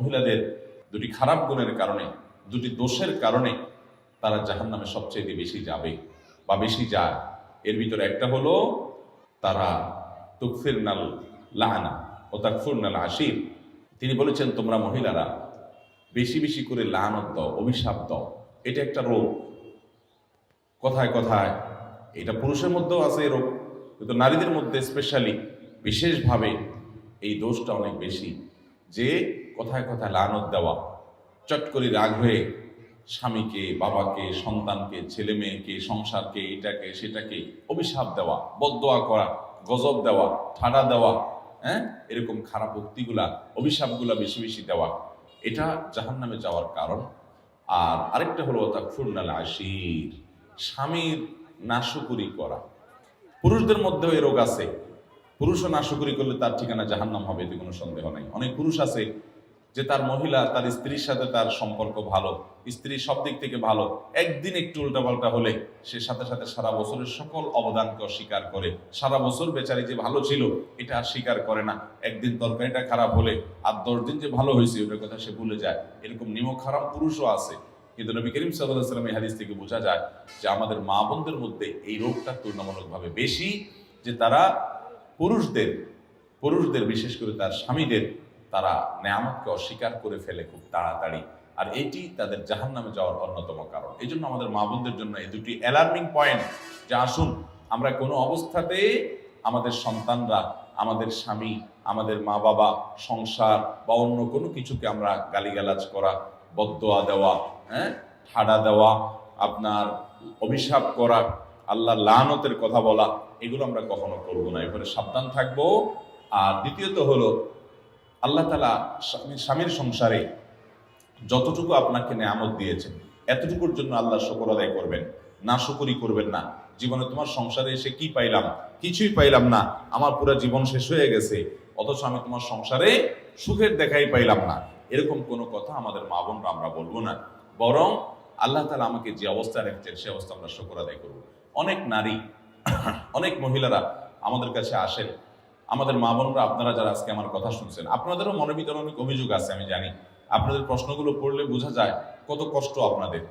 মহিলাদের দুটি খারাপ গুণের কারণে, দুটি দোষের কারণে তারা জাহান্নামে সবচেয়ে বেশি যাবে বা বেশি যায়। এর ভিতরে একটা হলো তারা তুকফিরনাল লানা ও তাকফুরনাল আশির। তিনি বলেছেন তোমরা মহিলারা বেশি বেশি করে লানত দাও, অভিশাপ দাও। এটা একটা রোগ। কথায় কথায় এটা পুরুষের মধ্যেও আছে এই রোগ, কিন্তু নারীদের মধ্যে স্পেশালি বিশেষভাবে এই দোষটা অনেক বেশি, যে কথায় কথায় লানত দেওয়া, চট করে রাগ হয়ে স্বামীকে, বাবাকে, সন্তানকে, ছেলে মেয়েকে, সংসারকে, এটাকে সেটাকে অভিশাপ দেওয়া, বদদোয়া করা, গজব দেওয়া, ঠাডা দেওয়া, এরকম খারাপ উক্তিগুলা, অভিশাপগুলা বেশি বেশি দেওয়া, এটা জাহান্নামে যাওয়ার কারণ। আর আরেকটা হলো তাকফুরনাল আশির, স্বামীর নাশুকুরি করা। পুরুষদের মধ্যেও এই রোগ আছে। পুরুষও নাশুকুরি করলে তার ঠিকানা জাহান্নাম হবে, এতে কোনো সন্দেহ নেই। অনেক পুরুষ আছে যে তার মহিলা, তার স্ত্রীর সাথে তার সম্পর্ক ভালো, স্ত্রী সব দিক থেকে ভালো, একদিন একটু উল্টাপাল্টা হলে সে সাথে সাথে সারা বছরের সকল অবদানকে অস্বীকার করে। সারা বছর বেচারি যে ভালো ছিল এটা আর স্বীকার করে না। একদিন তরকারিটা খারাপ হলে আর 10 দিন যে ভালো হয়েছে ওটার কথা সে ভুলে যায়। এরকম নিমক হারাম পুরুষও আছে। কিন্তু নবী করিম সাল্লাল্লাহু আলাইহি ওয়াসাল্লাম এই হাদিস থেকে বোঝা যায় যে আমাদের মা বোনদের মধ্যে এই রোগটা তুলনামূলকভাবে বেশি, যে তারা পুরুষদের বিশেষ করে তার স্বামীদের, তারা নেয়ামতকে অস্বীকার করে ফেলে খুব তাড়াতাড়ি। আর এটি তাদের জাহান্নামে যাওয়ার অন্যতম কারণ। এই জন্য আমাদের মা বোনদের জন্য এই দুটি অ্যালার্মিং পয়েন্ট, যে আসুন আমরা কোনো অবস্থাতে আমাদের সন্তানরা, আমাদের স্বামী, আমাদের মা বাবা, সংসার বা অন্য কোনো কিছুকে আমরা গালিগালাজ করা, বদদোয়া দেওয়া, ঠাডা দেওয়া, আপনার অভিশাপ করা, আল্লাহর লানতের কথা বলা, এগুলো আমরা কখনো করবো না। এরপরে সাবধান থাকবো। আর দ্বিতীয়ত হলো আল্লাহ তাআলা স্বামীর সংসারে যতটুকু আপনাকে নেয়ামত দিয়েছেন এতটুকুর জন্য আল্লাহ শুকর আদায় করবেন, নাশুকরি করবেন না। জীবনে তোমার সংসারে এসে কি পাইলাম? কিছুই পাইলাম না, আমার পুরো জীবন শেষ হয়ে গেছে, অথচ আমি তোমার সংসারে সুখের দেখাই পাইলাম না, এরকম কোনো কথা আমাদের মা বোনরা আমরা বলবো না। বরং আল্লাহ তাআলা আমাকে যে অবস্থায় রেখেছেন সে অবস্থা আমরা শুকর আদায় করবো। অনেক নারী, অনেক মহিলারা আমাদের কাছে আসেন, আমাদের মা বোনরা, আপনারা যারা আজকে আমার কথা শুনছেন, আপনাদেরও মনের ভিতরে অনেক অভিযোগ আছে, আমি জানি। আপনাদের প্রশ্নগুলো পড়লে বোঝা যায় কত কষ্ট আপনাদের।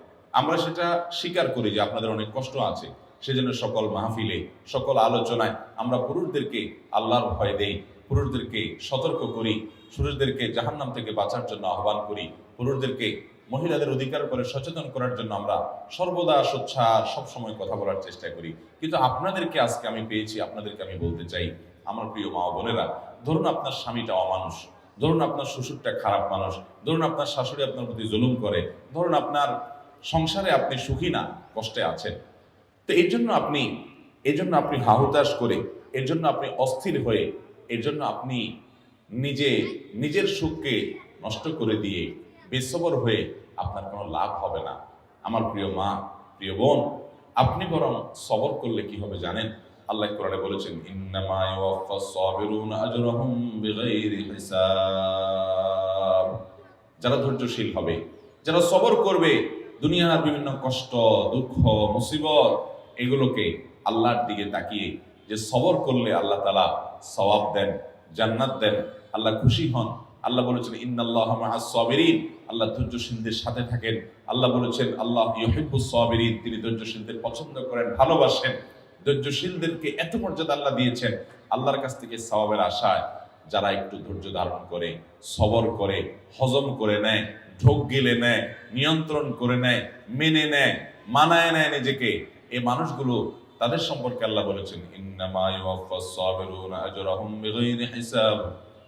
আমরা সেটা স্বীকার করি যে আপনাদের অনেক কষ্ট আছে। সেজন্য সকল মাহফিলে, সকল আলোচনায় আমরা পুরুষদেরকে আল্লাহর ভয় দেই, পুরুষদেরকে সতর্ক করি, পুরুষদেরকে জাহান্নাম থেকে বাঁচার জন্য আহ্বান করি, পুরুষদেরকে মহিলাদের অধিকার করে সচেতন করার জন্য আমরা সর্বদা সোচ্চার সবসময় কথা বলার চেষ্টা করি। কিন্তু আপনাদেরকে আজকে আমি পেয়েছি, আপনাদেরকে আমি বলতে চাই, আমার প্রিয় মা বোনেরা, ধরুন আপনার স্বামীটা অমানুষ, ধরুন আপনার শ্বশুরটা খারাপ মানুষ, ধরুন আপনার শাশুড়ি আপনার প্রতি জুলুম করে, ধরুন আপনার সংসারে আপনি সুখী না, কষ্টে আছেন। তো এই জন্য আপনি হাহুতাশ করে, এর জন্য আপনি অস্থির হয়ে, এর জন্য আপনি নিজের সুখকে নষ্ট করে দিয়ে বেসবর হয়ে আপনার কোনো লাভ হবে না। আমার প্রিয় মা, প্রিয় বোন, আপনি বরং সবর করলে কি হবে জানেন? আল্লাহ কোরআনে বলেছেন, ইন্নামা ইউওয়াফাস সাবিরুনা আজরাহুম বিগাইরি হিসাব। যারা ধৈর্যশীল হবে, যারা সবর করবে, দুনিয়ার বিভিন্ন কষ্ট, দুঃখ, মুসিবত, এগুলোকে আল্লাহর দিকে তাকিয়ে যে সবর করলে আল্লাহ তাআলা সওয়াব দেন, জান্নাত দেন, আল্লাহ খুশি হন। আল্লাহ বলেছেন, ইন্নাল্লাহা মাআস সাবিরিন, আল্লাহ ধৈর্যশীলদের সাথে থাকেন। আল্লাহ বলেছেন, আল্লাহ ইউহিব্বুস সাবিরিন, তিনি ধৈর্যশীলদের পছন্দ করেন, ভালোবাসেন। ধৈর্যশীলদেরকে এত মর্যাদা আল্লাহ দিয়েছেন। আল্লাহর কাছ থেকে সওয়াবের আশায় যারা একটু ধৈর্য ধারণ করে, সবর করে, হজম করে নেয়, ঢোক গিলে নেয়, নিয়ন্ত্রণ করে নেয়, মেনে নেয়, মানায় নেয় নিজেকে, এই মানুষগুলো, তাদের সম্পর্কে আল্লাহ বলেছেন, ইন্নামা ইউওয়াফাস সাবিরুনা আজরাহুম বিগাইরি হিসাব।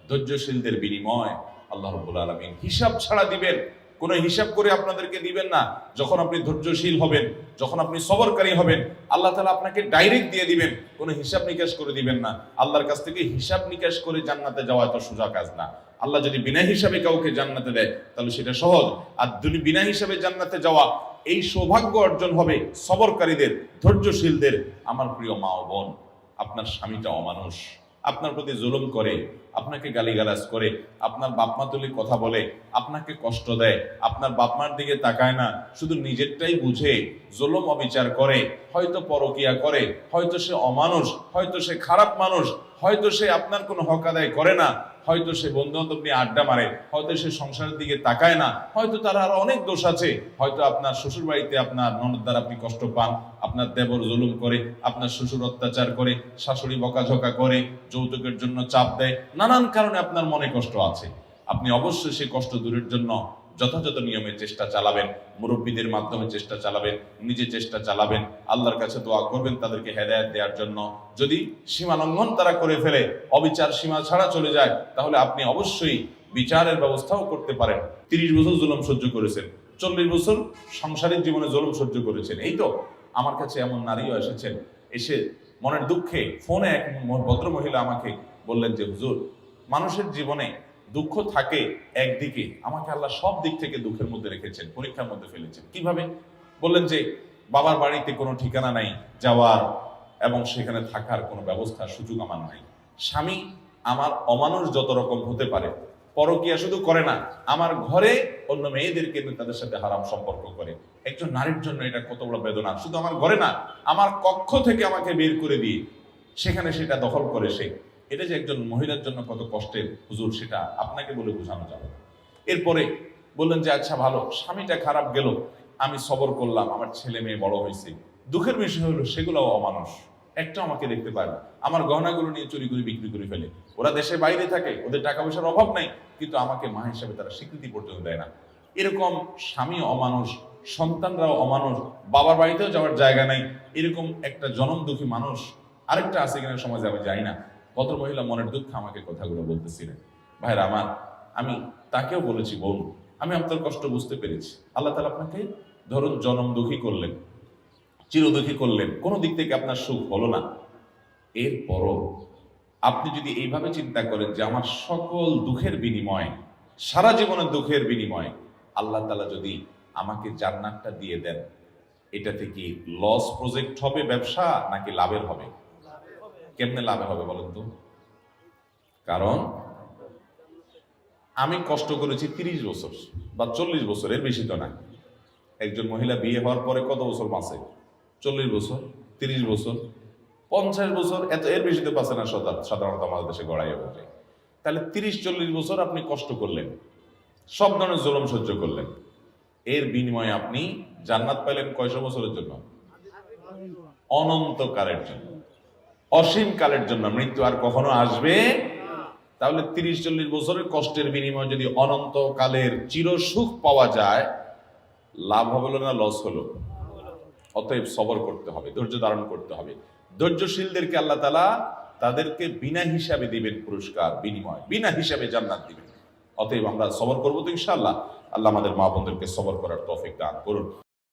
ধৈর্যশীলদের বিনিময় আল্লাহ রাব্বুল আলামিন হিসাব ছাড়া দিবেন। কোনো হিসাব করে আপনাদেরকে দিবেন না। যখন আপনি ধৈর্যশীল হবেন, যখন আপনি সবরকারী হবেন, আল্লাহ তাআলা আপনাকে ডাইরেক্ট দিয়ে দিবেন, কোনো হিসাব নিকাশ করে দিবেন না। আল্লাহর কাছ থেকে হিসাব নিকাশ করে জান্নাতে যাওয়া এত সোজা কাজ না। আল্লাহ যদি বিনা হিসাবে কাউকে জান্নাতে দেয় তাহলে সেটা সহজ। আর বিনা হিসাবে জান্নাতে যাওয়া, এই সৌভাগ্য অর্জন হবে সবরকারীদের, ধৈর্যশীলদের। আমার প্রিয় মা ও বোন, আপনার স্বামীটা অমানুষ, আপনার প্রতি জুলুম করে, আপনাকে গালিগালাজ করে, আপনার বাপমা তুলি কথা বলে, আপনাকে কষ্ট দেয়, আপনার বাপমার দিকে তাকায় না, শুধু নিজেরটাই বুঝে জুলুম অবিচার করে, হয়তো পরকিয়া করে, হয়তো সে অমানুষ, হয়তো সে খারাপ মানুষ, হয়তো সে আপনার কোনো হক আদায় করে না, হয়তো সে বন্ধু বান্ধব নিয়ে আড্ডা মারে, হয়তো সে সংসারের দিকে তাকায় না, হয়তো তার আরো অনেক দোষ আছে, হয়তো আপনার শ্বশুর বাড়িতে আপনার ননদ দ্বারা আপনি কষ্ট পান, আপনার দেবর জুলুম করে, আপনার শ্বশুর অত্যাচার করে, শাশুড়ি বকাঝকা করে, যৌতুকের জন্য চাপ দেয়, নানান কারণে আপনার মনে কষ্ট আছে। আপনি অবশ্যই সেই কষ্ট দূরের জন্য যথাযথ নিয়মে চেষ্টা চালাবেন, মুরব্বীদের মাধ্যমে চেষ্টা চালাবেন, নিজে চেষ্টা চালাবেন, আল্লাহর কাছে দোয়া করবেন তাদেরকে হেদায়েত দেওয়ার জন্য। যদি সীমা লঙ্ঘন তারা করে ফেলে, অবিচার সীমা ছাড়া চলে যায়, তাহলে আপনি অবশ্যই বিচারের ব্যবস্থাও করতে পারেন। 30 বছর জুলুম সহ্য করেছেন, 40 বছর সাংসারিক জীবনে জুলুম সহ্য করেছেন। এই তো আমার কাছে এমন নারীও এসেছেন, এসে মনের দুঃখে ফোনে এক ভদ্র মহিলা আমাকে বললেন যে হুজুর, মানুষের জীবনে দুঃখ থাকে একদিকে, আমাকে আল্লাহ সব দিক থেকে দুঃখের মধ্যে রেখেছেন, পরীক্ষার মধ্যে ফেলেছেন। কিভাবে? বললেন যে বাবার বাড়িতে কোনো ঠিকানা নাই যাওয়ার, এবং সেখানে থাকার কোনো ব্যবস্থা সুযোগ আমার নাই। স্বামী আমার অমানুষ যত রকম হতে পারে, পরকিয়া শুধু করে না, আমার ঘরে অন্য মেয়েদেরকে নিয়ে তাদের সাথে হারাম সম্পর্ক করে। একজন নারীর জন্য এটা কত বড় বেদনা! শুধু আমার ঘরে না, আমার কক্ষ থেকে আমাকে বের করে দিয়ে সেখানে সেটা দখল করে সে। এটা যে একজন মহিলার জন্য কত কষ্টের হুজুর, সেটা আপনাকে বলে বোঝানো যাবে না। এরপরে বললেন যে আচ্ছা ভালো, স্বামীটা খারাপ গেল, আমি সবর করলাম, আমার ছেলে মেয়ে বড় হয়েছে। দুঃখের বিষয় হলো সেগুলো অমানুষ, একটা আমাকে দেখতে পায় না, আমার গহনাগুলো নিয়ে চুরি করে বিক্রি করে ফেলে। ওরা দেশে বাইরে থাকে, ওদের টাকা পয়সার অভাব নাই, কিন্তু আমাকে মা হিসাবে তারা স্বীকৃতি পর্যন্ত দেয় না। এরকম স্বামী অমানুষ, সন্তানরাও অমানুষ, বাবার বাড়িতেও যাওয়ার জায়গা নাই, এরকম একটা জনম দুঃখী মানুষ আরেকটা আছে কিনা সমাজে আমি জানি না। ভদ্র মহিলা মনের দুঃখ আমাকে কথাগুলো বলতেছিলেন। ভাইরা আমার, আমি তাকেও বলেছি বোন, আমি আপনার কষ্ট বুঝতে পেরেছি। আল্লাহ তাআলা আপনাকে ধরুন জনম দুঃখী করলেন, চিরদুঃখী করলেন, কোনো দিক থেকে আপনার সুখ হলো না। এরপরও আপনি যদি এইভাবে চিন্তা করেন যে আমার সকল দুঃখের বিনিময়, সারা জীবনের দুঃখের বিনিময় আল্লাহ তাআলা যদি আমাকে জান্নাতটা দিয়ে দেন, এটা থেকে লস প্রজেক্ট হবে ব্যবসা নাকি লাভের হবে? কেমনে লাভের হবে বলেন তো? কারণ আমি কষ্ট করেছি 30 বছর বা 40 বছর, এর বেশি তো না। একজন মহিলা বিয়ে হওয়ার পরে কত বছর বাঁচে? 40 বছর, 30 বছর, 50 বছর, এর বেশি তো বাঁচে না সাধারণত আমাদের দেশে গড়াই যায়। তাহলে 30-40 বছর আপনি কষ্ট করলেন, সব ধরনের জুলুম সহ্য করলেন, এর বিনিময়ে আপনি জান্নাত পেলেন কয়শো বছরের জন্য? অনন্তকালের জন্য, অসীম কালের জন্য। মৃত্যু আর কখনো আসবে। তাহলে 30-40 বছরের কষ্টের বিনিময়ে যদি অনন্তকালের চিরসুখ পাওয়া যায়, লাভ হলো না লস হলো? অতএব সবর করতে হবে, ধৈর্য ধারণ করতে হবে। ধৈর্যশীলদেরকে আল্লাহ তাআলা তাদেরকে বিনা হিসাবে দিবেন পুরস্কার, বিনিময় বিনা হিসাবে জান্নাত দিবেন। অতএব আমরা সবর করবো তো ইনশাআল্লাহ। আল্লাহ আমাদের মা বোনদেরকে সবর করার তৌফিক দান করুন।